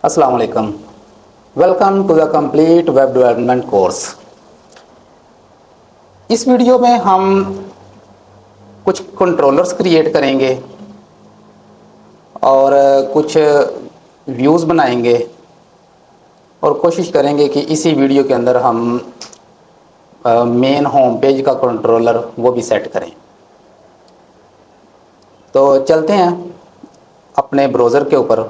السلام علیکم. Welcome to the complete web development course. اس ویڈیو میں ہم کچھ کنٹرولرز کریٹ کریں گے اور کچھ ویوز بنائیں گے اور کوشش کریں گے کہ اسی ویڈیو کے اندر ہم مین ہوم پیج کا کنٹرولر وہ بھی سیٹ کریں. تو چلتے ہیں اپنے براؤزر کے اوپر.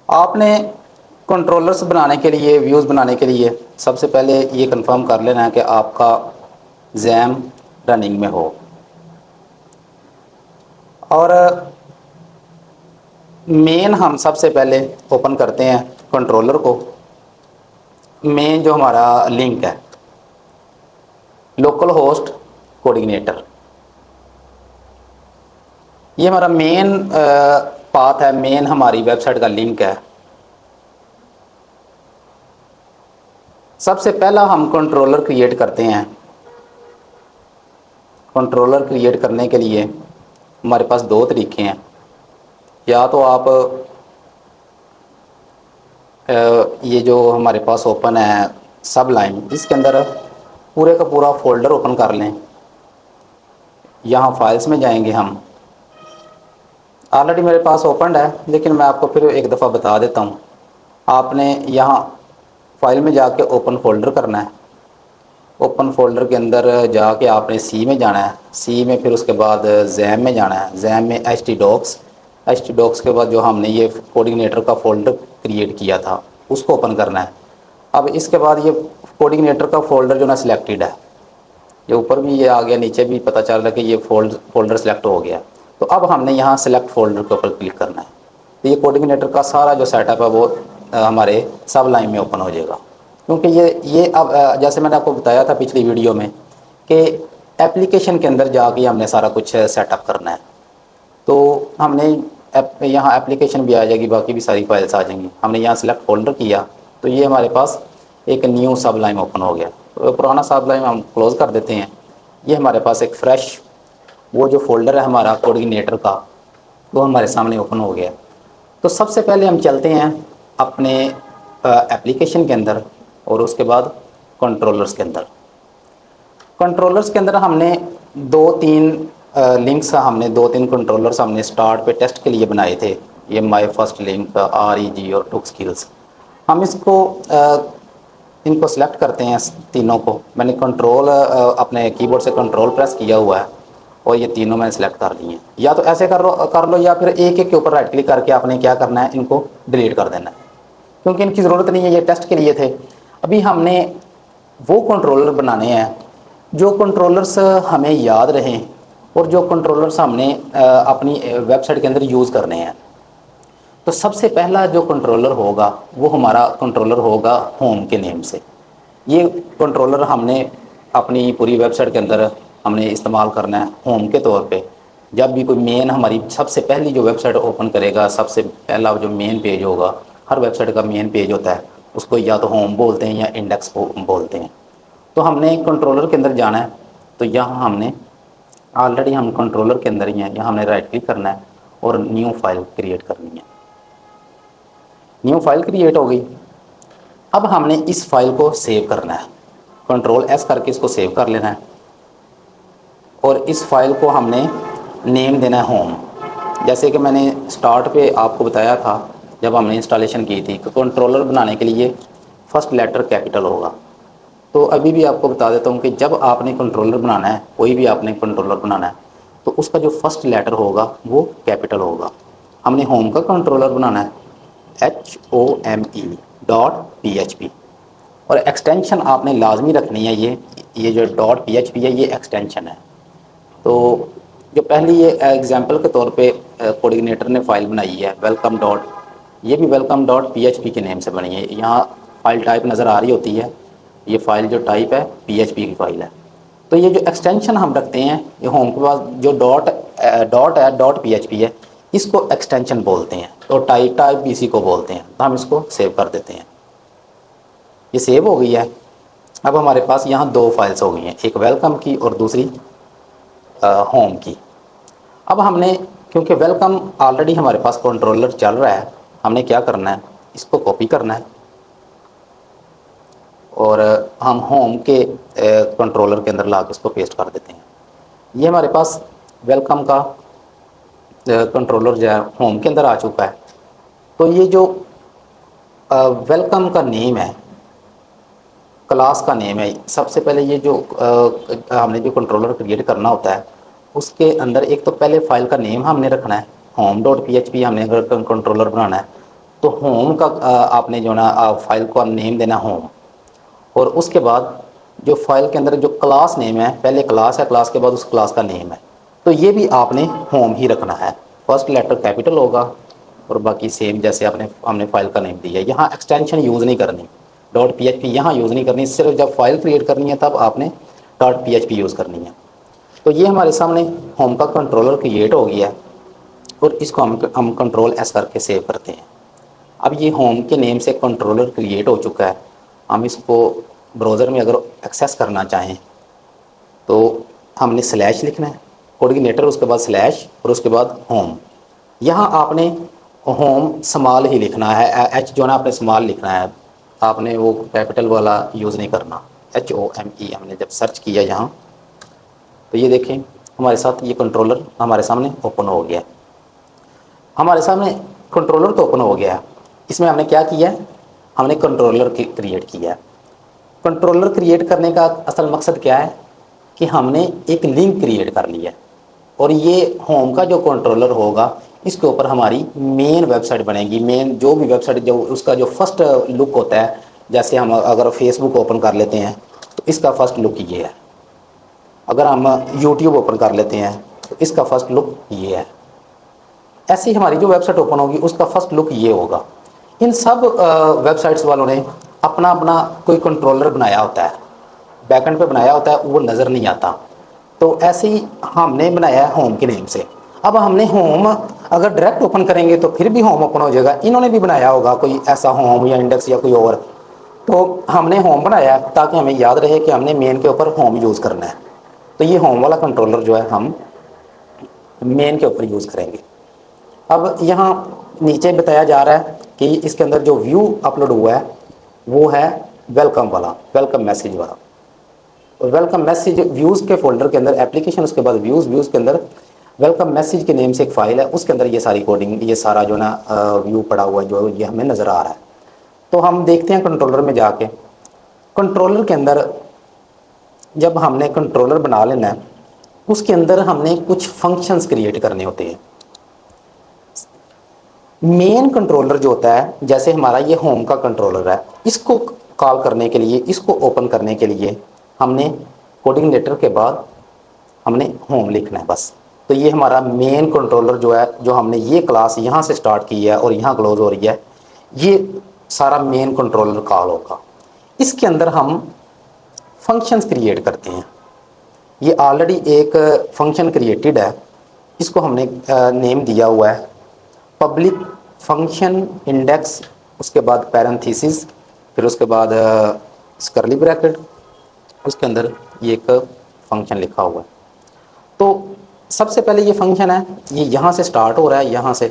آپ نے کنٹرولرز بنانے کے لیے ویوز بنانے کے لیے سب سے پہلے یہ کنفرم کر لینا ہے کہ آپ کا زیم رننگ میں ہو. اور مین ہم سب سے پہلے اوپن کرتے ہیں کنٹرولر کو. مین جو ہمارا لنک ہے لوکل ہوسٹ کوآرڈینیٹر، یہ ہمارا مین پاتھ ہے، مین ہماری ویب سائٹ کا لنک ہے. سب سے پہلا ہم کنٹرولر کریٹ کرتے ہیں. کنٹرولر کریٹ کرنے کے لیے ہمارے پاس دو طریقے ہیں. یا تو آپ یہ جو ہمارے پاس اوپن ہے سب لائن، اس کے اندر پورے کا پورا فولڈر اوپن کر لیں. یہاں فائلز میں جائیں گے. ہم آلریڈی میرے پاس اوپنڈ ہے لیکن میں آپ کو پھر ایک دفعہ بتا دیتا ہوں. آپ نے یہاں فائل میں جا کے اوپن فولڈر کرنا ہے. اوپن فولڈر کے اندر جا کے آپ نے سی میں جانا ہے. سی میں پھر اس کے بعد زیم میں جانا ہے. زیم میں H T docs. H T docs کے بعد جو ہم نے یہ کوآرڈینیٹر کا فولڈر کریٹ کیا تھا اس کو اوپن کرنا ہے. اب اس کے بعد یہ کوآرڈینیٹر کا فولڈر جو نا سلیکٹڈ ہے، جو اوپر بھی یہ آ گیا نیچے بھی پتہ چل رہا ہے کہ یہ فولڈر سلیکٹ ہو گیا. تو اب ہم نے یہاں سلیکٹ فولڈر کے اوپر کلک کرنا ہے. تو یہ کوآرڈینیٹر کا سارا جو سیٹ اپ ہے وہ ہمارے سب لائن میں اوپن ہو جائے گا. کیونکہ یہ اب جیسے میں نے آپ کو بتایا تھا پچھلی ویڈیو میں کہ ایپلیکیشن کے اندر جا کے ہم نے سارا کچھ سیٹ اپ کرنا ہے. تو ہم نے یہاں اپلیکیشن بھی آ جائے گی، باقی بھی ساری فائلس آ جائیں گی. ہم نے یہاں سلیکٹ فولڈر کیا تو یہ ہمارے پاس ایک نیو سب لائن اوپن ہو گیا. پرانا سب لائن ہم کلوز کر دیتے ہیں. یہ ہمارے پاس ایک فریش وہ جو فولڈر ہے ہمارا کوآرڈینیٹر کا وہ ہمارے سامنے اوپن ہو گیا. تو سب سے پہلے ہم چلتے ہیں اپنے ایپلیکیشن کے اندر اور اس کے بعد کنٹرولرز کے اندر. کنٹرولرز کے اندر ہم نے دو تین لنکس، ہم نے دو تین کنٹرولرز ہم نے اسٹارٹ پہ ٹیسٹ کے لیے بنائے تھے. یہ my first link, R E G اور ٹوک اسکلز. ہم اس کو ان کو سلیکٹ کرتے ہیں تینوں کو. میں نے کنٹرول اپنے کی بورڈ سے کنٹرول پریس کیا ہوا ہے اور یہ تینوں میں نے سلیکٹ کر دی ہیں. یا تو ایسے کر لو یا پھر ایک ایک کے اوپر رائٹ کلک کر کے آپ نے کیا کرنا ہے، ان کو ڈیلیٹ کر دینا ہے کیونکہ ان کی ضرورت نہیں ہے، یہ ٹیسٹ کے لیے تھے. ابھی ہم نے وہ کنٹرولر بنانے ہیں جو کنٹرولرز ہمیں یاد رہیں اور جو کنٹرولرز ہم نے اپنی ویب سائٹ کے اندر یوز کرنے ہیں. تو سب سے پہلا جو کنٹرولر ہوگا وہ ہمارا کنٹرولر ہوگا ہوم کے نیم سے. یہ کنٹرولر ہم نے اپنی پوری ویب سائٹ کے اندر ہم نے استعمال کرنا ہے ہوم کے طور پہ. جب بھی کوئی مین ہماری سب سے پہلی جو ویب سائٹ اوپن کرے گا، سب سے پہلا جو مین پیج ہوگا، ہر ویب سائٹ کا مین پیج ہوتا ہے، اس کو یا تو ہوم بولتے ہیں یا انڈیکس بولتے ہیں. تو ہم نے کنٹرولر کے اندر جانا ہے. تو یہاں ہم نے آلریڈی ہم کنٹرولر کے اندر ہی ہیں، یہاں ہم نے رائٹ کلک کرنا ہے اور نیو فائل کریٹ کرنی ہے. نیو فائل کریٹ ہو گئی. اب ہم نے اس فائل کو سیو کرنا ہے. کنٹرول ایس کر کے اس کو سیو کر لینا ہے اور اس فائل کو ہم نے نیم دینا ہے ہوم. جیسے کہ میں نے اسٹارٹ پہ آپ کو بتایا تھا جب ہم نے انسٹالیشن کی تھی کہ کنٹرولر بنانے کے لیے فرسٹ لیٹر کیپٹل ہوگا. تو ابھی بھی آپ کو بتا دیتا ہوں کہ جب آپ نے کنٹرولر بنانا ہے، کوئی بھی آپ نے کنٹرولر بنانا ہے تو اس کا جو فرسٹ لیٹر ہوگا وہ کیپٹل ہوگا. ہم نے ہوم کا کنٹرولر بنانا ہے HOME.PHP اور ایکسٹینشن آپ نے لازمی رکھنی ہے. یہ جو .php ہے یہ ایکسٹینشن ہے. تو جو پہلی یہ ایگزامپل کے طور پہ کوآرڈینیٹر نے فائل بنائی ہے ویلکم ڈاٹ، یہ بھی welcome dot P H P کے نیم سے بنی ہے. یہاں فائل ٹائپ نظر آ رہی ہوتی ہے، یہ فائل جو ٹائپ ہے پی ایچ پی کی فائل ہے. تو یہ جو ایکسٹینشن ہم رکھتے ہیں یہ ہوم کے پاس جو ڈاٹ ہے .php ہے، اس کو ایکسٹینشن بولتے ہیں. تو ٹائپ بھی اسی کو بولتے ہیں. تو ہم اس کو سیو کر دیتے ہیں. یہ سیو ہو گئی ہے. اب ہمارے پاس یہاں دو فائلس ہو گئی ہیں، ایک ویلکم کی اور دوسری ہوم کی. اب ہم نے کیونکہ ویلکم آلریڈی ہمارے پاس کنٹرولر چل رہا ہے، ہم نے کیا کرنا ہے، اس کو کاپی کرنا ہے اور ہم ہوم کے کنٹرولر کے اندر لا کے اس کو پیسٹ کر دیتے ہیں۔ یہ ہمارے پاس ویلکم کا کنٹرولر جو ہے ہوم کے اندر آ چکا ہے۔ تو یہ جو ویلکم کا نیم ہے، کلاس کا نیم ہے، سب سے پہلے یہ جو ہم نے جو کنٹرولر کریٹ کرنا ہوتا ہے اس کے اندر ایک تو پہلے فائل کا نیم ہم نے رکھنا ہے، home dot P H P ہم نے اگر کنٹرولر بنانا ہے تو ہوم کا آپ نے جو نا فائل کو نیم دینا ہوم، اور اس کے بعد جو فائل کے اندر جو کلاس نیم ہے، پہلے کلاس ہے، کلاس کے بعد اس کلاس کا نیم ہے، تو یہ بھی آپ نے ہوم ہی رکھنا ہے، فرسٹ لیٹر کیپٹل ہوگا اور باقی سیم جیسے ہم نے فائل کا نیم دیا ہے۔ یہاں ایکسٹینشن یوز نہیں کرنی، ڈاٹ پی ایچ پی یہاں یوز نہیں کرنی، صرف جب فائل کریٹ کرنی ہے تب آپ نے dot P H P use کرنی ہے۔ تو یہ ہمارے سامنے ہوم کا کنٹرولر کریٹ ہو گیا ہے اور اس کو ہم کنٹرول ایس کر کے سیو کرتے ہیں۔ اب یہ ہوم کے نیم سے کنٹرولر کریٹ ہو چکا ہے، ہم اس کو براؤزر میں اگر ایکسیس کرنا چاہیں تو ہم نے سلیش لکھنا ہے، کوڈینیٹر اس کے بعد سلیش اور اس کے بعد ہوم۔ یہاں آپ نے ہوم سمال ہی لکھنا ہے، ایچ جو نا آپ نے سمال لکھنا ہے، آپ نے وہ کیپٹل والا یوز نہیں کرنا، ایچ او ایم ای ہم نے جب سرچ کیا یہاں تو یہ دیکھیں ہمارے ساتھ یہ کنٹرولر ہمارے سامنے اوپن ہو گیا ہے۔ ہمارے سامنے کنٹرولر تو اوپن ہو گیا ہے، اس میں ہم نے کیا کیا ہے، ہم نے کنٹرولر کریٹ کیا ہے۔ کنٹرولر کریٹ کرنے کا اصل مقصد کیا ہے کہ ہم نے ایک لنک کریٹ کر لیا ہے اور یہ ہوم کا جو کنٹرولر ہوگا اس کے اوپر ہماری مین ویب سائٹ بنے گی۔ مین جو بھی ویب سائٹ جو اس کا جو فرسٹ لک ہوتا ہے، جیسے ہم اگر فیس بک اوپن کر لیتے ہیں تو اس کا فرسٹ لک یہ ہے، اگر ہم یوٹیوب اوپن کر لیتے ہیں تو اس کا فرسٹ لک یہ ہے، ایسے ہی ہماری جو ویب سائٹ اوپن ہوگی اس کا فرسٹ لک یہ ہوگا۔ ان سب ویب سائٹس والوں نے اپنا اپنا کوئی کنٹرولر بنایا ہوتا ہے، بیک اینڈ پہ بنایا ہوتا ہے، وہ نظر نہیں آتا۔ تو ایسے ہی ہم نے بنایا ہے ہوم کے نیم سے۔ اب ہم نے ہوم اگر ڈائریکٹ اوپن کریں گے تو پھر بھی ہوم اوپن ہو جائے گا، انہوں نے بھی بنایا ہوگا کوئی ایسا ہوم یا انڈیکس یا کوئی اور، تو ہم نے ہوم بنایا تاکہ ہمیں یاد رہے کہ ہم نے مین کے اوپر ہوم یوز کرنا ہے۔ تو یہ ہوم والا کنٹرولر جو ہے ہم مین کے اوپر یوز کریں گے۔ اب یہاں نیچے بتایا جا رہا ہے کہ اس کے اندر جو ویو اپلوڈ ہوا ہے وہ ہے ویلکم والا، ویلکم میسیج والا۔ ویلکم میسیج ویوز کے فولڈر کے اندر اپلیکیشن، اس کے بعد ویوز کے اندر ویلکم میسیج کے نیم سے ایک فائل ہے، اس کے اندر یہ ساری کوڈنگ، یہ سارا جو نا ویو پڑا ہوا ہے جو یہ ہمیں نظر آ رہا ہے۔ تو ہم دیکھتے ہیں کنٹرولر میں جا کے، کنٹرولر کے اندر جب ہم نے کنٹرولر بنا لینا ہے اس کے اندر ہم نے کچھ فنکشنز کریٹ کرنے ہوتے ہیں۔ مین کنٹرولر جو ہوتا ہے، جیسے ہمارا یہ ہوم کا کنٹرولر ہے، اس کو کال کرنے کے لیے، اس کو اوپن کرنے کے لیے ہم نے کوڈینیٹر کے بعد ہم نے ہوم لکھنا ہے بس۔ تو یہ ہمارا مین کنٹرولر جو ہے، جو ہم نے یہ کلاس یہاں سے سٹارٹ کی ہے اور یہاں کلوز ہو رہی ہے، یہ سارا مین کنٹرولر کال ہوگا۔ اس کے اندر ہم فنکشنز کریٹ کرتے ہیں۔ یہ آلریڈی ایک فنکشن کریٹڈ ہے، اس کو ہم نے نیم دیا ہوا ہے پبلک فنکشن انڈیکس، اس کے بعد پیرنتھیسس، پھر اس کے بعد کرلی بریکٹ، اس کے اندر یہ ایک فنکشن لکھا ہوا ہے۔ تو سب سے پہلے یہ فنکشن ہے، یہ یہاں سے سٹارٹ ہو رہا ہے، یہاں سے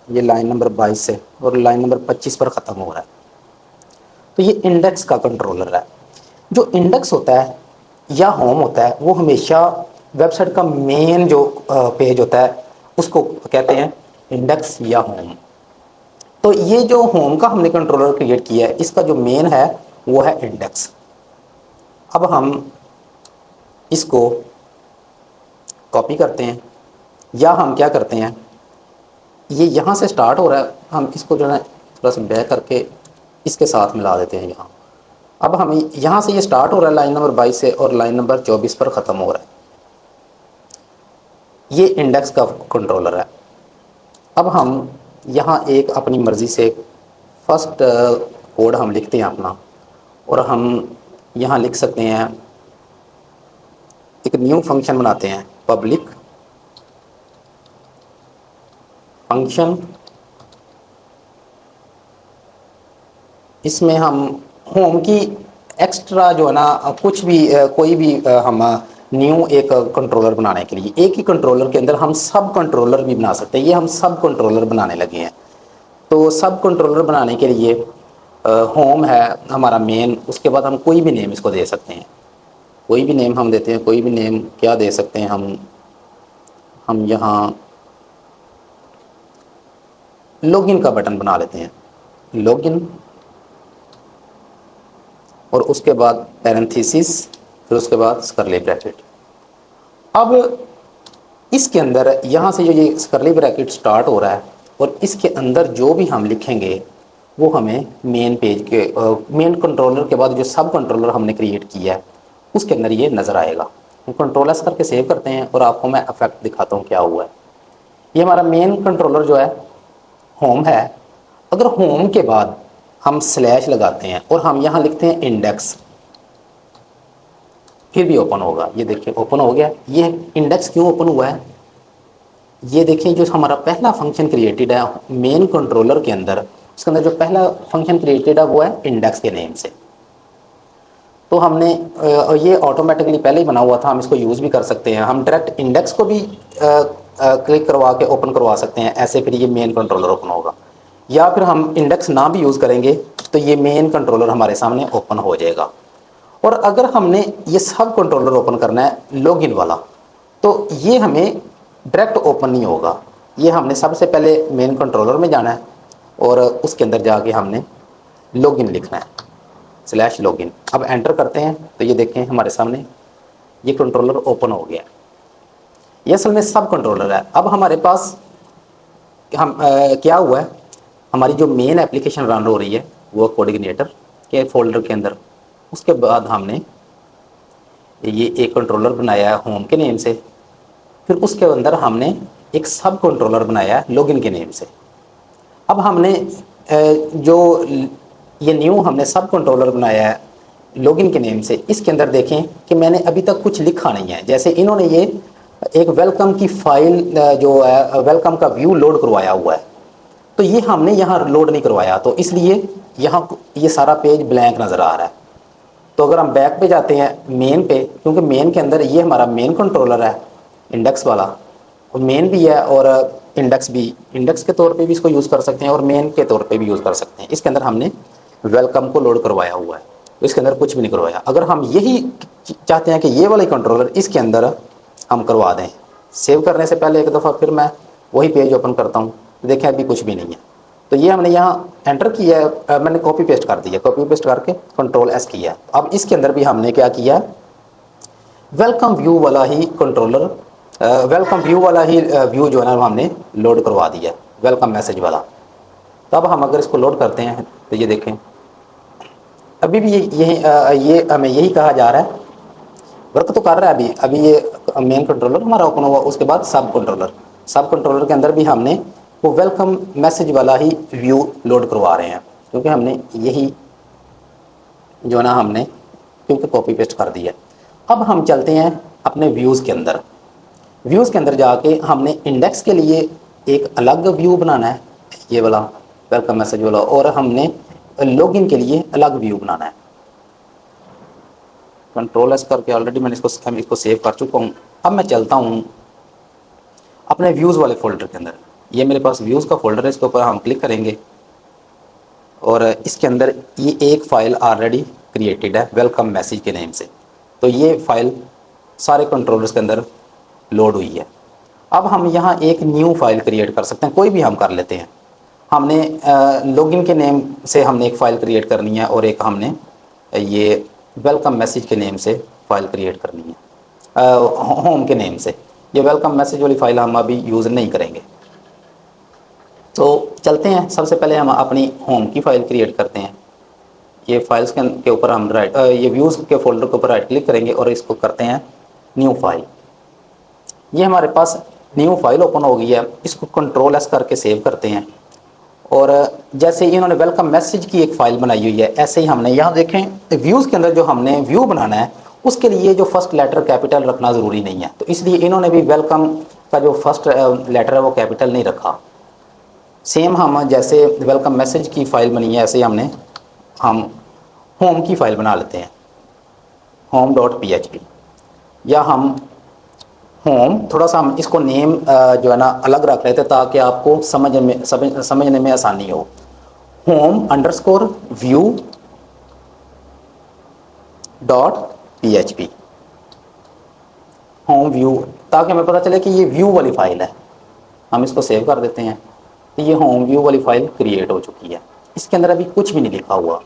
یہ لائن نمبر 22 سے اور لائن نمبر 25 پر ختم ہو رہا ہے۔ تو یہ انڈیکس کا کنٹرولر ہے۔ جو انڈیکس ہوتا ہے یا ہوم ہوتا ہے وہ ہمیشہ ویب سائٹ کا مین جو پیج ہوتا ہے اس کو کہتے ہیں انڈیکس یا ہوم۔ تو یہ جو ہوم کا ہم نے کنٹرولر کریٹ کیا ہے، اس کا جو مین ہے وہ ہے انڈیکس۔ اب ہم اس کو کاپی کرتے ہیں یا ہم کیا کرتے ہیں، یہ یہاں سے سٹارٹ ہو رہا ہے، ہم اس کو جو ہے تھوڑا سا بیک کر کے اس کے ساتھ ملا دیتے ہیں یہاں۔ اب ہم یہاں سے یہ سٹارٹ ہو رہا ہے لائن نمبر 22 سے اور لائن نمبر 24 پر ختم ہو رہا ہے، یہ انڈیکس کا کنٹرولر ہے۔ اب ہم یہاں ایک اپنی مرضی سے فرسٹ کوڈ ہم لکھتے ہیں اپنا، اور ہم یہاں لکھ سکتے ہیں، ایک نیو فنکشن بناتے ہیں، پبلک فنکشن، اس میں ہم ہوم کی ایکسٹرا جو ہے نا کچھ بھی کوئی بھی ہم نیو ایک کنٹرولر بنانے کے لیے، ایک ہی کنٹرولر کے اندر ہم سب کنٹرولر بھی بنا سکتے ہیں، یہ ہم سب کنٹرولر بنانے لگے ہیں۔ تو سب کنٹرولر بنانے کے لیے ہوم ہے ہمارا مین، اس کے بعد ہم کوئی بھی نیم اس کو دے سکتے ہیں، کوئی بھی نیم ہم دیتے ہیں، کوئی بھی نیم کیا دے سکتے ہیں ہم یہاں لاگ ان کا بٹن بنا لیتے ہیں، لاگ ان، اور اس کے بعد پیرنتھیسس، پھر اس کے بعد کرلی بریکٹ۔ اب اس کے اندر یہاں سے جو یہ کرلی بریکٹ سٹارٹ ہو رہا ہے، اور اس کے اندر جو بھی ہم لکھیں گے وہ ہمیں مین پیج کے مین کنٹرولر کے بعد جو سب کنٹرولر ہم نے کریٹ کیا ہے اس کے اندر یہ نظر آئے گا۔ کنٹرول ایس کر کے سیو کرتے ہیں اور آپ کو میں افیکٹ دکھاتا ہوں کیا ہوا ہے۔ یہ ہمارا مین کنٹرولر جو ہے ہوم ہے، اگر ہوم کے بعد ہم سلیش لگاتے ہیں اور ہم یہاں لکھتے ہیں انڈیکس، پھر بھی اوپن ہوگا، یہ دیکھیں اوپن ہو گیا۔ یہ انڈیکس کیوں اوپن ہوا ہے؟ یہ دیکھیں جو ہمارا پہلا فنکشن کریٹڈ ہے مین کنٹرولر کے اندر، اس کے اندر جو پہلا فنکشن کریٹڈ ہے وہ ہے انڈیکس کے نیم سے۔ تو ہم نے یہ آٹومیٹکلی پہلے ہی بنا ہوا تھا، ہم اس کو یوز بھی کر سکتے ہیں، ہم ڈائریکٹ انڈیکس کو بھی کلک کروا کے اوپن کروا سکتے ہیں، ایسے پھر یہ مین کنٹرولر اوپن ہوگا۔ یا پھر ہم انڈیکس نہ بھی یوز کریں گے تو یہ مین کنٹرولر ہمارے سامنے اوپن ہو جائے گا۔ اور اگر ہم نے یہ سب کنٹرولر اوپن کرنا ہے لاگ ان والا، تو یہ ہمیں ڈائریکٹ اوپن نہیں ہوگا، یہ ہم نے سب سے پہلے مین کنٹرولر میں جانا ہے اور اس کے اندر جا کے ہم نے لاگ ان لکھنا ہے، سلیش لاگ ان۔ اب انٹر کرتے ہیں تو یہ دیکھیں ہمارے سامنے یہ کنٹرولر اوپن ہو گیا، یہ اصل میں سب کنٹرولر ہے۔ اب ہمارے پاس کیا ہوا ہے، ہماری جو مین اپلیکیشن رن ہو رہی ہے وہ کوآرڈینیٹر کے فولڈر کے اندر، اس کے بعد ہم نے یہ ایک کنٹرولر بنایا ہے ہوم کے نیم سے، پھر اس کے اندر ہم نے ایک سب کنٹرولر بنایا ہے لاگ ان کے نیم سے۔ اب ہم نے جو یہ نیو ہم نے سب کنٹرولر بنایا ہے لاگ ان کے نیم سے، اس کے اندر دیکھیں کہ میں نے ابھی تک کچھ لکھا نہیں ہے۔ جیسے انہوں نے یہ ایک ویلکم کی فائل جو ہے ویلکم کا ویو لوڈ کروایا ہوا ہے، تو یہ ہم نے یہاں لوڈ نہیں کروایا، تو اس لیے یہاں یہ سارا پیج بلینک نظر آ رہا ہے۔ تو اگر ہم بیک پہ جاتے ہیں مین پہ، کیونکہ مین کے اندر یہ ہمارا مین کنٹرولر ہے انڈیکس والا، اور مین بھی ہے اور انڈیکس بھی، انڈیکس کے طور پہ بھی اس کو یوز کر سکتے ہیں اور مین کے طور پہ بھی یوز کر سکتے ہیں۔ اس کے اندر ہم نے ویلکم کو لوڈ کروایا ہوا ہے، اس کے اندر کچھ بھی نہیں کروایا۔ اگر ہم یہی چاہتے ہیں کہ یہ والا کنٹرولر اس کے اندر ہم کروا دیں، سیو کرنے سے پہلے ایک دفعہ پھر میں وہی پیج اوپن کرتا ہوں، دیکھیں ابھی کچھ بھی نہیں ہے۔ تو یہ ہم نے یہاں انٹر کیا ہے، میں نے کاپی پیسٹ کر دیا، کاپی پیسٹ کر کے کنٹرول ایس کیا ہے۔ اب اس کے اندر بھی ہم نے کیا کیا، ویلکم ویو والا ہی کنٹرولر، ویلکم ویو والا ہی ویو جو ہے نا ہم نے لوڈ کروا دیا، ویلکم میسج والا۔ تو اب ہم اگر اس کو لوڈ کرتے ہیں تو یہ دیکھیں ابھی بھی یہ ہمیں یہی کہا جا رہا ہے، ورک تو کر رہا ہے ابھی یہ مین کنٹرولر ہمارا اوپن ہوا، اس کے بعد سب کنٹرولر کے اندر بھی ہم نے وہ ویلکم میسج والا ہی ویو لوڈ کروا رہے ہیں، کیونکہ ہم نے یہی جو نا ہم نے کیونکہ کاپی پیسٹ کر دیا۔ اب ہم چلتے ہیں اپنے ویوز کے اندر، ویوز کے اندر جا کے ہم نے انڈیکس کے لیے ایک الگ ویو بنانا ہے، یہ والا ویلکم میسج والا، اور ہم نے لاگ ان کے لیے الگ ویو بنانا ہے۔ کنٹرول ایس کر کے آلریڈی میں نے اس کو سیو کر چکا ہوں۔ اب میں چلتا ہوں اپنے ویوز والے فولڈر کے اندر، یہ میرے پاس ویوز کا فولڈر ہے، اس کے اوپر ہم کلک کریں گے اور اس کے اندر یہ ایک فائل آلریڈی کریٹڈ ہے ویلکم میسج کے نیم سے، تو یہ فائل سارے کنٹرولرز کے اندر لوڈ ہوئی ہے۔ اب ہم یہاں ایک نیو فائل کریٹ کر سکتے ہیں، کوئی بھی ہم کر لیتے ہیں۔ ہم نے لاگ ان کے نیم سے ہم نے ایک فائل کریٹ کرنی ہے اور ایک ہم نے یہ ویلکم میسج کے نیم سے فائل کریٹ کرنی ہے، ہوم کے نیم سے۔ یہ ویلکم میسج والی فائل ہم ابھی یوز نہیں کریں گے، تو چلتے ہیں سب سے پہلے ہم اپنی ہوم کی فائل کریٹ کرتے ہیں۔ یہ فائلز کے اوپر ہم یہ ویوز کے فولڈر کے اوپر رائٹ کلک کریں گے اور اس کو کرتے ہیں نیو فائل۔ یہ ہمارے پاس نیو فائل اوپن ہو گئی ہے، اس کو کنٹرول ایس کر کے سیو کرتے ہیں، اور جیسے انہوں نے ویلکم میسج کی ایک فائل بنائی ہوئی ہے، ایسے ہی ہم نے یہاں دیکھیں ویوز کے اندر جو ہم نے ویو بنانا ہے اس کے لیے جو فرسٹ لیٹر کیپٹل رکھنا ضروری نہیں ہے، تو اس لیے انہوں نے بھی ویلکم کا جو فرسٹ لیٹر ہے وہ کیپٹل نہیں رکھا۔ سیم ہم جیسے ویلکم میسج کی فائل بنی ہے ایسے ہم ہوم کی فائل بنا لیتے ہیں، home.php۔ یا ہم ہوم، تھوڑا سا ہم اس کو نیم جو ہے نا الگ رکھ رہے تھے تاکہ آپ کو سمجھنے میں آسانی ہو. Home underscore view dot P H P, home view, تاکہ ہمیں پتہ چلے کہ یہ ویو والی فائل ہے. ہم اس کو سیو کر دیتے ہیں تو یہ ہوم ویو والی فائل کریٹ ہو چکی ہے. اس کے اندر ابھی کچھ بھی نہیں لکھا ہوا.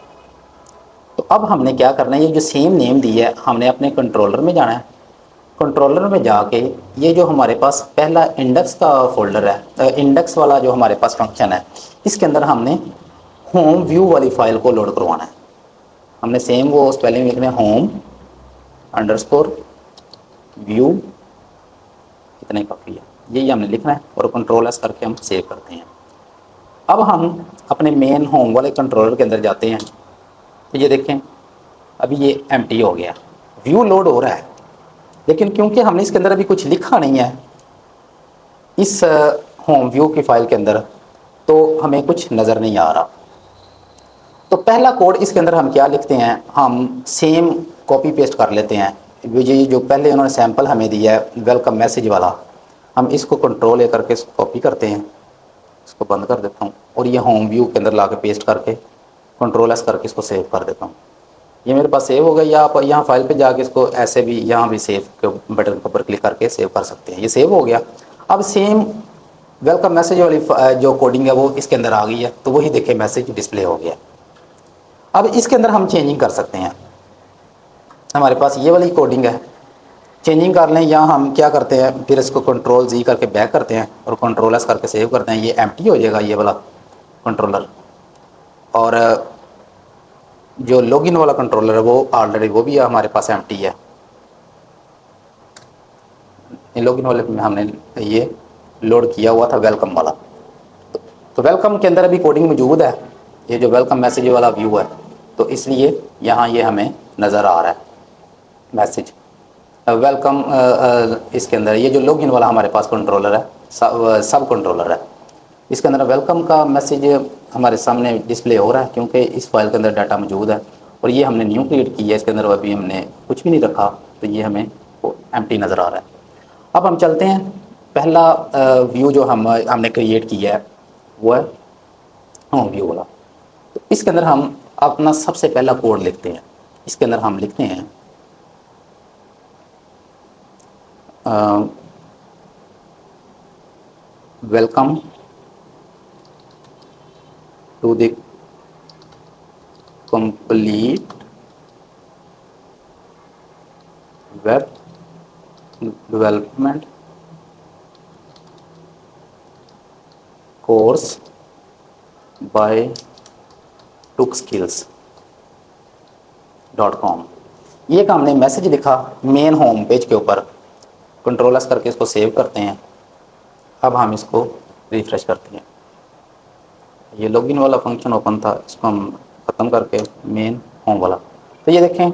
تو اب ہم نے کیا کرنا ہے، یہ جو سیم نیم دی ہے ہم نے اپنے کنٹرولر میں جانا ہے. کنٹرولر میں جا کے یہ جو ہمارے پاس پہلا انڈیکس کا فولڈر ہے، انڈیکس والا جو ہمارے پاس فنکشن ہے، اس کے اندر ہم نے ہوم ویو والی فائل کو لوڈ کروانا ہے. ہم نے سیم وہ اسپیلنگ لکھنا ہے، ہوم انڈرسکور ویو، اتنے کافی ہے، یہی ہم نے لکھنا ہے اور کنٹرول ایس کر کے ہم سیو کرتے ہیں. اب ہم اپنے مین ہوم والے کنٹرولر کے اندر جاتے ہیں تو یہ دیکھیں ابھی یہ ایم ٹی ہو گیا، ویو لوڈ ہو رہا ہے لیکن کیونکہ ہم نے اس کے اندر ابھی کچھ لکھا نہیں ہے اس ہوم ویو کی فائل کے اندر، تو ہمیں کچھ نظر نہیں آ رہا. تو پہلا کوڈ اس کے اندر ہم کیا لکھتے ہیں، ہم سیم کاپی پیسٹ کر لیتے ہیں. یہ جو پہلے انہوں نے سیمپل ہمیں دیا ہے ویلکم میسج والا، ہم اس کو کنٹرول اے کر کے کاپی کرتے ہیں. اس کو بند کر دیتا ہوں اور یہ ہوم ویو کے اندر لا کے پیسٹ کر کے کنٹرول ایس کر کے اس کو سیو کر دیتا ہوں. یہ میرے پاس سیو ہو گیا. یا آپ یہاں فائل پہ جا کے اس کو ایسے بھی یہاں بھی سیو کے بٹن کے اوپر کلک کر کے سیو کر سکتے ہیں. یہ سیو ہو گیا. اب سیم ویلکم میسج والی جو کوڈنگ ہے وہ اس کے اندر آ گئی ہے، تو وہی دیکھیں میسج ڈسپلے ہو گیا. اب اس کے اندر ہم چینجنگ کر سکتے ہیں. ہمارے پاس یہ والی کوڈنگ ہے، چینجنگ کر لیں. یا ہم کیا کرتے ہیں، پھر اس کو کنٹرول زی کر کے بیک کرتے ہیں اور کنٹرول ایس کر کے سیو کرتے ہیں. یہ ایم ٹی ہو جائے گا یہ والا کنٹرولر. اور جو لاگ ان والا کنٹرولر ہے وہ آلریڈی وہ بھی ہمارے پاس ایم ٹی ہے. لاگ ان والے میں ہم نے یہ لوڈ کیا ہوا تھا ویلکم والا. تو ویلکم کے اندر ابھی کوڈنگ موجود ہے، یہ جو ویلکم میسج والا ویو ہے، تو اس لیے یہاں یہ ہمیں نظر آ رہا ہے میسج ویلکم. اس کے اندر یہ جو لاگ ان والا ہمارے پاس کنٹرولر ہے، سب کنٹرولر ہے، اس کے اندر ویلکم کا میسج ہمارے سامنے ڈسپلے ہو رہا ہے کیونکہ اس فائل کے اندر ڈاٹا موجود ہے. اور یہ ہم نے نیو کریٹ کی ہے، اس کے اندر ابھی ہم نے کچھ بھی نہیں رکھا، تو یہ ہمیں ایم ٹی نظر آ رہا ہے. اب ہم چلتے ہیں، پہلا ویو جو ہم نے کریٹ کیا ہے وہ ہے ہوم ویو والا. تو اس کے اندر ہم اپنا سب سے پہلا کوڈ لکھتے ہیں. اس کے اندر ہم لکھتے ہیں welcome to the complete web development course by ٹوکسکلز.com. یہ کہ ہم نے میسج لکھا مین ہوم پیج کے اوپر، کنٹرول ایس کر کے اس کو سیو کرتے ہیں. اب ہم اس کو ریفریش کرتے ہیں. یہ لاگ ان والا فنکشن اوپن تھا، اس کو ہم ختم کر کے مین ہوم والا. تو یہ دیکھیں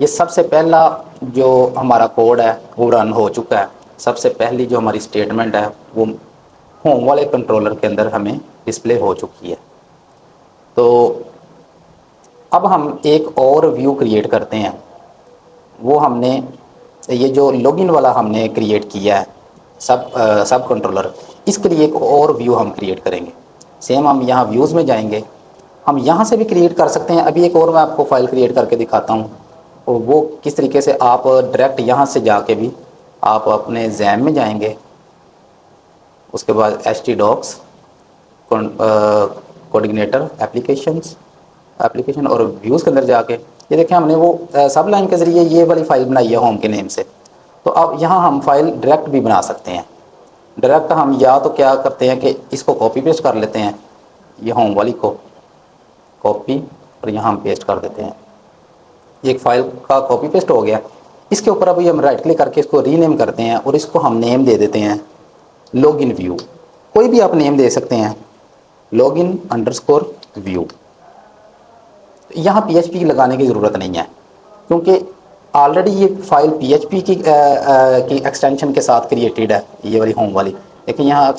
یہ سب سے پہلا جو ہمارا کوڈ ہے وہ رن ہو چکا ہے. سب سے پہلی جو ہماری اسٹیٹمنٹ ہے وہ ہوم والے کنٹرولر کے اندر ہمیں ڈسپلے ہو چکی ہے. تو اب ہم ایک اور ویو کریٹ کرتے ہیں. وہ ہم نے یہ جو لاگ ان والا ہم نے کریٹ کیا ہے سب کنٹرولر، اس کے لیے ایک اور ویو ہم کریٹ کریں گے. سیم ہم یہاں ویوز میں جائیں گے، ہم یہاں سے بھی کریٹ کر سکتے ہیں. ابھی ایک اور میں آپ کو فائل کریٹ کر کے دکھاتا ہوں، اور وہ کس طریقے سے آپ ڈائریکٹ یہاں سے جا کے بھی آپ اپنے زیم میں جائیں گے. اس کے بعد H T docs coordinator application اور ویوز کے اندر جا کے یہ دیکھیں ہم نے وہ سب لائن کے ذریعے یہ والی فائل بنائی ہے ہوم کے نیم سے. تو اب یہاں ہم فائل ڈائریکٹ بھی بنا سکتے ہیں. ڈائریکٹ ہم یا تو کیا کرتے ہیں کہ اس کو کاپی پیسٹ کر لیتے ہیں، یہ ہوم والی کو کاپی اور یہاں ہم پیسٹ کر دیتے ہیں. ایک فائل کا کاپی پیسٹ ہو گیا. اس کے اوپر ابھی ہم رائٹ کلک کر کے اس کو ری نیم کرتے ہیں اور اس کو ہم نیم دے دیتے ہیں لاگ ان ویو. کوئی بھی آپ نیم دے سکتے ہیں، لاگ ان انڈرسکور ویو. یہاں پی ایچ پی لگانے کی ضرورت نہیں ہے کیونکہ آلریڈی یہ فائل پی ایچ پی کی ایکسٹینشن کے ساتھ کریٹڈ ہے، یہ والی ہوم والی. لیکن یہاں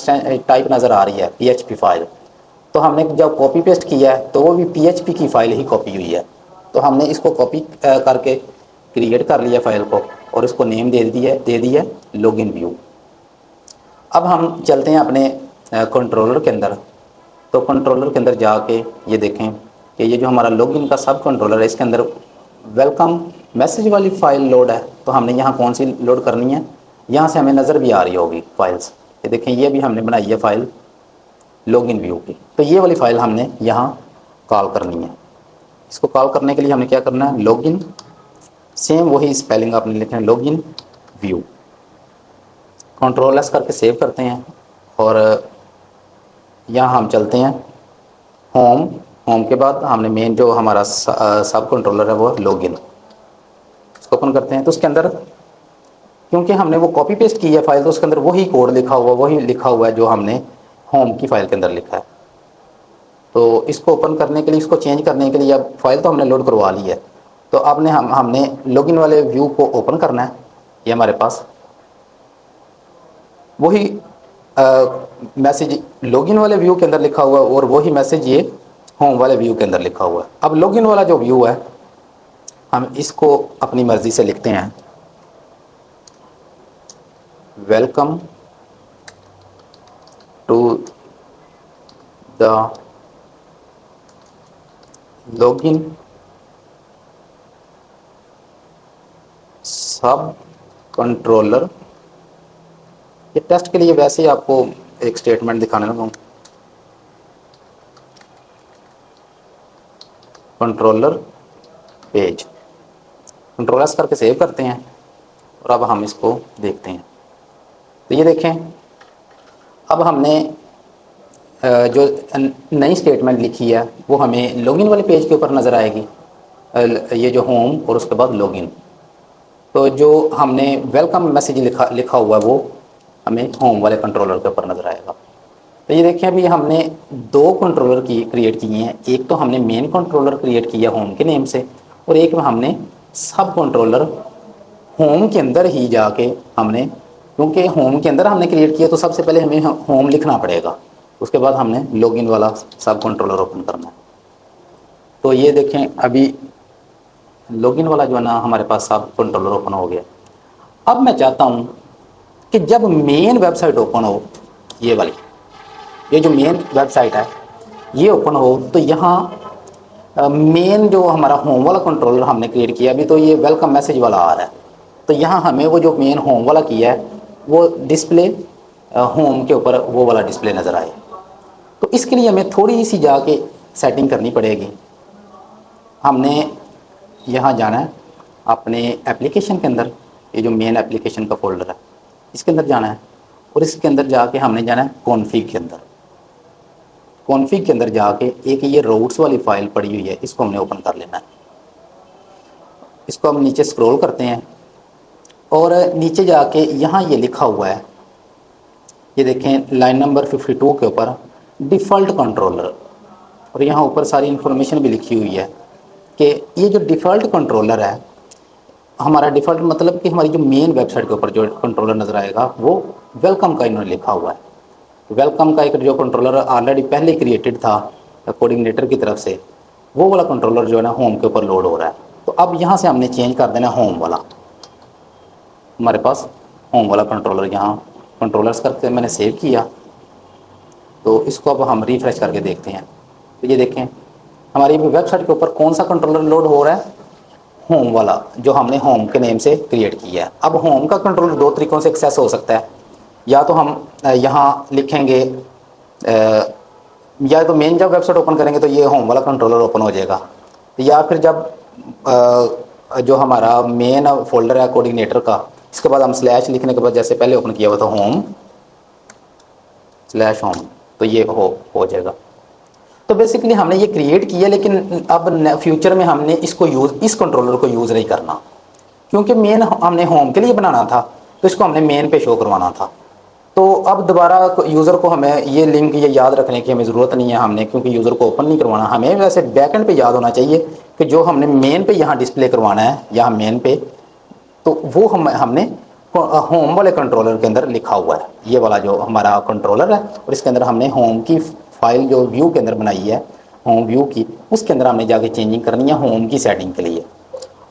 ٹائپ نظر آ رہی ہے پی ایچ پی فائل. تو ہم نے جب کاپی پیسٹ کیا ہے تو وہ بھی پی ایچ پی کی فائل ہی کاپی ہوئی ہے. تو ہم نے اس کو کاپی کر کے کریٹ کر لیا فائل کو. اور اس کو نیم دے دیا لاگ ان ویو۔ اب ہم چلتے ہیں اپنے کنٹرولر کے اندر، تو کنٹرولر کے اندر جا کے یہ دیکھیں کہ یہ جو ہمارا لاگ ان کا سب کنٹرولر ہے، اس کے اندر ویلکم میسج والی فائل لوڈ ہے، تو ہم نے یہاں کون سی لوڈ کرنی ہے، یہاں سے ہمیں نظر بھی آ رہی ہوگی فائلس، یہ دیکھیں یہ بھی ہم نے بنائی ہے فائل لاگ ان ویو کی، تو یہ والی فائل ہم نے یہاں کال کرنی ہے۔ اس کو کال کرنے کے لیے ہم نے کیا کرنا ہے، لاگ ان، سیم وہی اسپیلنگ آپ نے لکھنا ہے log in view, control S کر کے سیو کرتے ہیں، اور یہاں ہم چلتے ہیں ہوم کے بعد ہم نے مین جو ہمارا سب کنٹرولر ہے وہ لاگ ان، اس کو اوپن کرتے ہیں، تو اس کے اندر کیونکہ ہم نے وہ کاپی پیسٹ کی ہے فائل، تو اس کے اندر وہی کوڈ وہی لکھا ہوا ہے جو ہم نے ہوم کی فائل کے اندر لکھا ہے۔ تو اس کو اوپن کرنے کے لیے، اس کو چینج کرنے کے لیے، اب فائل تو ہم نے لوڈ کروا لی ہے، تو اب ہم نے لاگ ان والے ویو کو اوپن کرنا ہے، یہ ہمارے پاس وہی میسج لاگ ان والے ویو کے اندر لکھا ہوا ہے، اور وہی میسج یہ ہوم والے ویو کے اندر لکھا ہوا ہے۔ اب لاگ ان والا جو ویو ہے ہم اس کو اپنی مرضی سے لکھتے ہیں، welcome to the log in sub controller, یہ ٹیسٹ کے لیے ویسے ہی آپ کو ایک اسٹیٹمنٹ دکھانے لگا ہوں، کنٹرولر پیج، کنٹرولرس کر کے سیو کرتے ہیں، اور اب ہم اس کو دیکھتے ہیں، تو یہ دیکھیں اب ہم نے جو نئی اسٹیٹمنٹ لکھی ہے وہ ہمیں لاگ ان والے پیج کے اوپر نظر آئے گی، یہ جو ہوم اور اس کے بعد لاگ ان، تو جو ہم نے ویلکم میسج لکھا ہوا ہے وہ ہمیں ہوم والے کنٹرولر کے اوپر نظر آئے گا۔ تو یہ دیکھیں ابھی ہم نے دو کنٹرولر کریٹ کیے ہیں، ایک تو ہم نے مین کنٹرولر کریٹ کیا ہوم کے نیم سے، اور ایک ہم نے سب کنٹرولر ہوم کے اندر ہی جا کے ہم نے، کیونکہ ہوم کے اندر ہم نے کریٹ کیا تو سب سے پہلے ہمیں ہوم لکھنا پڑے گا، اس کے بعد ہم نے لاگ ان والا سب کنٹرولر اوپن کرنا ہے۔ تو یہ دیکھیں ابھی لاگ ان والا جو ہے نا ہمارے پاس سب کنٹرولر اوپن ہو گیا۔ اب میں چاہتا ہوں کہ جب مین ویب سائٹ اوپن ہو، یہ والی، یہ جو مین ویب سائٹ ہے یہ اوپن ہو، تو یہاں مین جو ہمارا ہوم والا کنٹرولر ہم نے کریٹ کیا ابھی، تو یہ ویلکم میسج والا آ رہا ہے، تو یہاں ہمیں وہ جو مین ہوم والا کیا ہے وہ ڈسپلے ہوم کے اوپر وہ والا ڈسپلے نظر آئے، تو اس کے لیے ہمیں تھوڑی سی جا کے سیٹنگ کرنی پڑے گی۔ ہم نے یہاں جانا ہے اپنے ایپلیکیشن کے اندر، یہ جو مین ایپلیکیشن کا فولڈر ہے اس کے اندر جانا ہے، اور اس کے اندر جا کے ہم نے جانا ہے کانفیگ کے اندر، کانفیگ کے اندر جا کے ایک یہ روٹس والی فائل پڑی ہوئی ہے اس کو ہم نے اوپن کر لینا ہے۔ اس کو ہم نیچے اسکرول کرتے ہیں، اور نیچے جا کے یہاں یہ لکھا ہوا ہے، یہ دیکھیں لائن نمبر 52 کے اوپر ڈیفالٹ کنٹرولر، اور یہاں اوپر ساری انفارمیشن بھی لکھی ہوئی ہے کہ یہ جو ڈیفالٹ کنٹرولر ہے ہمارا، ڈیفالٹ مطلب کہ ہماری جو مین ویب سائٹ کے اوپر جو کنٹرولر نظر آئے گا وہ ویلکم کا انہوں نے لکھا ہوا ہے۔ ویلکم کا ایک جو کنٹرولر آلریڈی پہلے کریٹڈ تھا کوآرڈینیٹر کی طرف سے، وہ والا کنٹرولر جو ہے نا ہوم کے اوپر لوڈ ہو رہا ہے، تو اب یہاں سے ہم نے چینج کر دینا ہوم والا، ہمارے پاس ہوم والا کنٹرولر یہاں کنٹرولرس کر کے میں نے سیو کیا، تو اس کو اب ہم ریفریش کر کے دیکھتے ہیں، تو یہ دیکھیں ہماری ویب سائٹ کے اوپر کون سا کنٹرولر لوڈ ہو رہا ہے، ہوم والا جو ہم نے ہوم کے نیم سے کریٹ کیا ہے۔ اب ہوم کا کنٹرولر دو طریقوں سے ایکسیس ہو سکتا ہے، یا تو ہم یہاں لکھیں گے، یا تو مین جب ویب سائٹ اوپن کریں گے تو یہ ہوم والا کنٹرولر اوپن ہو جائے گا، یا پھر جب جو ہمارا مین فولڈر ہے کوآرڈینیٹر کا، اس کے بعد ہم سلیش لکھنے کے بعد جیسے پہلے اوپن کیا ہوا تھا ہوم سلیش ہوم، تو یہ ہو جائے گا۔ تو بیسیکلی ہم نے یہ کریٹ کیا، لیکن اب فیوچر میں ہم نے اس کنٹرولر کو یوز نہیں کرنا، کیونکہ مین ہم نے ہوم کے لیے بنانا تھا، تو اس کو ہم نے مین پہ شو کروانا تھا۔ تو اب دوبارہ یوزر کو ہمیں یہ لنک یہ یاد رکھنے کی ہمیں ضرورت نہیں ہے، ہم نے کیونکہ یوزر کو اوپن نہیں کروانا، ہمیں ویسے بیک اینڈ پہ یاد ہونا چاہیے کہ جو ہم نے مین پہ یہاں ڈسپلے کروانا ہے، یہاں مین پہ، تو وہ ہم نے ہوم والے کنٹرولر کے اندر لکھا ہوا ہے، یہ والا جو ہمارا کنٹرولر ہے، اور اس کے اندر ہم نے ہوم کی فائل جو ویو کے اندر بنائی ہے ہوم ویو کی، اس کے اندر ہم نے جا کے چینجنگ کرنی ہے ہوم کی سیٹنگ کے لیے۔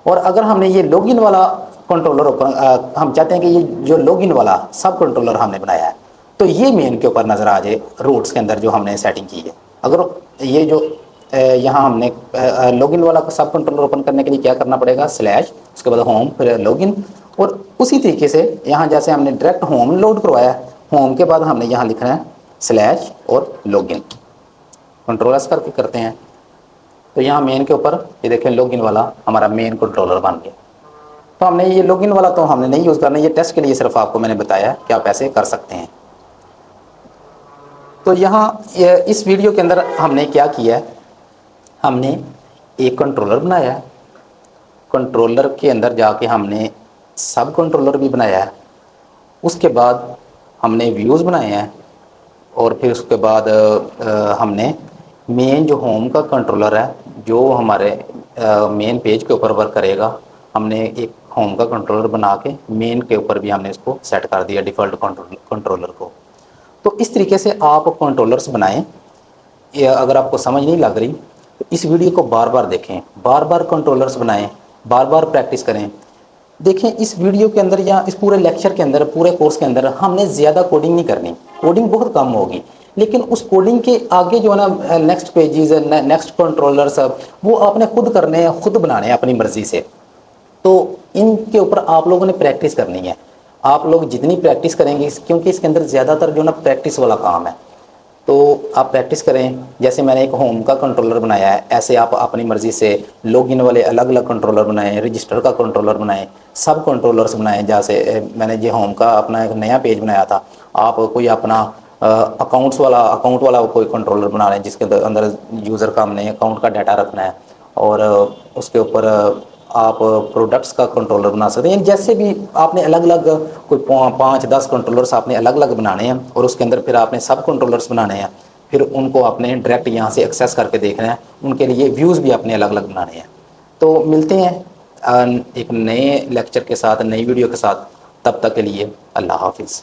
اور اگر ہم نے یہ لاگ ان والا کنٹرولر اوپن ہم چاہتے ہیں کہ یہ جو لاگ ان والا سب کنٹرولر ہم نے بنایا ہے تو یہ مین کے اوپر نظر آ جائے روٹس کے اندر جو ہم نے سیٹنگ کی ہے. اگر یہ جو یہاں ہم نے لاگ ان والا سب کنٹرولر اوپن کرنے کے لیے کیا کرنا پڑے گا سلیش اس کے بعد ہوم پھر لاگ ان اور اسی طریقے سے یہاں جیسے ہم نے ڈائریکٹ ہوم لوڈ کروایا ہوم کے بعد ہم نے یہاں لکھنا ہے سلیش اور لاگ ان کنٹرولرس کر کے کرتے ہیں. تو یہاں مین کے اوپر یہ دیکھیں لاگ ان والا ہمارا مین کنٹرولر بن گیا. تو ہم نے یہ لاگ ان والا تو ہم نے نہیں یوز کرنا یہ ٹیسٹ کے لیے صرف آپ کو میں نے بتایا کہ آپ ایسے کر سکتے ہیں. تو یہاں اس ویڈیو کے اندر ہم نے کیا کیا ہے ہم نے ایک کنٹرولر بنایا ہے کنٹرولر کے اندر جا کے ہم نے سب کنٹرولر بھی بنایا ہے. اس کے بعد ہم نے ویوز بنائے ہیں اور پھر اس کے بعد ہم نے مین جو ہوم کا کنٹرولر ہے جو ہمارے مین پیج کے اوپر ورک کرے گا ہم نے ایک ہوم کا کنٹرولر بنا کے مین کے اوپر بھی ہم نے اس کو سیٹ کر دیا ڈیفالٹ کنٹرولر کو. تو اس طریقے سے آپ کنٹرولرز بنائیں. اگر آپ کو سمجھ نہیں لگ رہی تو اس ویڈیو کو بار بار دیکھیں بار بار کنٹرولرز بنائیں بار بار پریکٹس کریں. دیکھیں اس ویڈیو کے اندر یا اس پورے لیکچر کے اندر پورے کورس کے اندر ہم نے زیادہ کوڈنگ نہیں کرنی کوڈنگ بہت کم ہوگی لیکن اس کوڈنگ کے آگے جو ہے نا نیکسٹ پیجز نیکسٹ کنٹرولر سب وہ آپ نے خود کرنے ہیں خود بنانے ہیں اپنی مرضی سے. تو ان کے اوپر آپ لوگوں نے پریکٹس کرنی ہے. آپ لوگ جتنی پریکٹس کریں گے کیونکہ اس کے اندر زیادہ تر جو نا پریکٹس والا کام ہے تو آپ پریکٹس کریں. جیسے میں نے ایک ہوم کا کنٹرولر بنایا ہے ایسے آپ اپنی مرضی سے لاگ ان والے الگ الگ کنٹرولر بنائیں رجسٹر کا کنٹرولر بنائیں سب کنٹرولرز بنائیں. جیسے میں نے یہ ہوم کا اپنا ایک نیا پیج بنایا تھا آپ کوئی اپنا اکاؤنٹ والا کوئی کنٹرولر بنا رہے ہیں جس کے اندر یوزر کا ہم نے اکاؤنٹ کا ڈیٹا رکھنا ہے اور اس کے اوپر آپ پروڈکٹس کا کنٹرولر بنا سکتے ہیں. جیسے بھی آپ نے الگ الگ کوئی 5-10 کنٹرولرس آپ نے الگ الگ بنانے ہیں اور اس کے اندر پھر آپ نے سب کنٹرولرس بنانے ہیں پھر ان کو آپ نے ڈائریکٹ یہاں سے ایکسیس کر کے دیکھنا ہے. ان کے لیے ویوز بھی آپ نے الگ الگ بنانے ہیں. تو ملتے ہیں ایک نئے لیکچر کے ساتھ نئی ویڈیو کے ساتھ. تب تک کے لیے اللہ حافظ.